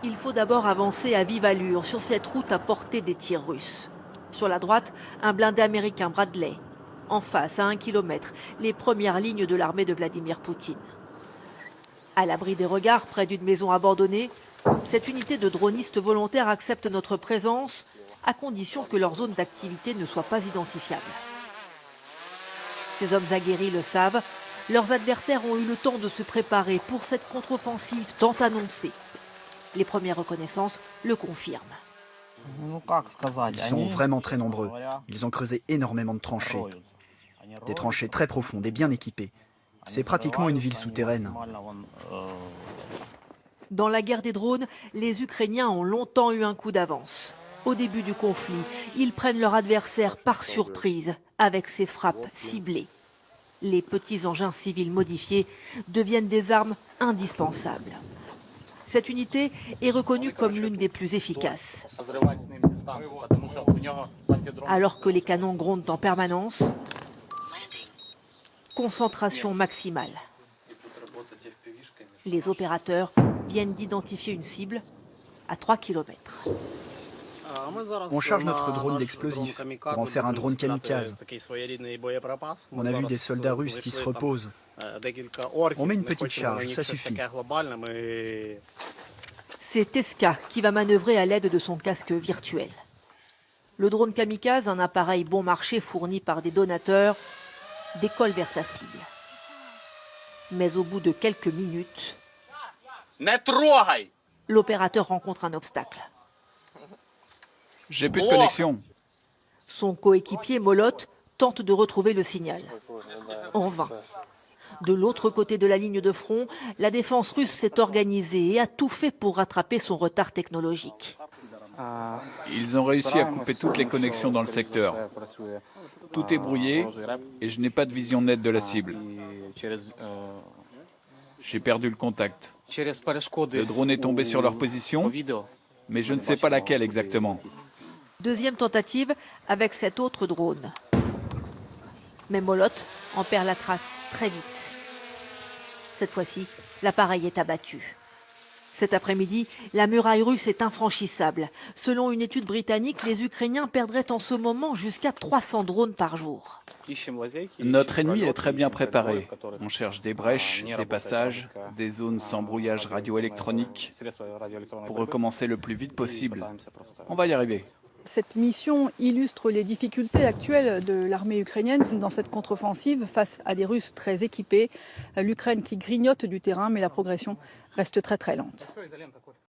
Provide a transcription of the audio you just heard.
Il faut d'abord avancer à vive allure sur cette route à portée des tirs russes. Sur la droite, un blindé américain Bradley. En face, à 1 kilomètre, les premières lignes de l'armée de Vladimir Poutine. À l'abri des regards, près d'une maison abandonnée, cette unité de dronistes volontaires accepte notre présence à condition que leur zone d'activité ne soit pas identifiable. Ces hommes aguerris le savent, leurs adversaires ont eu le temps de se préparer pour cette contre-offensive tant annoncée. Les premières reconnaissances le confirment. Ils sont vraiment très nombreux. Ils ont creusé énormément de tranchées. Des tranchées très profondes et bien équipées. C'est pratiquement une ville souterraine. Dans la guerre des drones, les Ukrainiens ont longtemps eu un coup d'avance. Au début du conflit, ils prennent leur adversaire par surprise avec ces frappes ciblées. Les petits engins civils modifiés deviennent des armes indispensables. Cette unité est reconnue comme l'une des plus efficaces. Alors que les canons grondent en permanence, concentration maximale. Les opérateurs viennent d'identifier une cible à 3 km. On charge notre drone d'explosifs pour en faire un drone kamikaze. On a vu des soldats russes qui se reposent. On met une petite charge, ça suffit. C'est Teska qui va manœuvrer à l'aide de son casque virtuel. Le drone kamikaze, un appareil bon marché fourni par des donateurs, décolle vers sa cible. Mais au bout de quelques minutes, l'opérateur rencontre un obstacle. J'ai plus de connexion. Son coéquipier Molot tente de retrouver le signal. En vain. De l'autre côté de la ligne de front, la défense russe s'est organisée et a tout fait pour rattraper son retard technologique. Ils ont réussi à couper toutes les connexions dans le secteur. Tout est brouillé et je n'ai pas de vision nette de la cible. J'ai perdu le contact. Le drone est tombé sur leur position, mais je ne sais pas laquelle exactement. Deuxième tentative avec cet autre drone. Mais Molot en perd la trace très vite. Cette fois-ci, l'appareil est abattu. Cet après-midi, la muraille russe est infranchissable. Selon une étude britannique, les Ukrainiens perdraient en ce moment jusqu'à 300 drones par jour. Notre ennemi est très bien préparé. On cherche des brèches, des passages, des zones sans brouillage radioélectronique pour recommencer le plus vite possible. On va y arriver. Cette mission illustre les difficultés actuelles de l'armée ukrainienne dans cette contre-offensive face à des Russes très équipés. L'Ukraine qui grignote du terrain, mais la progression reste très lente.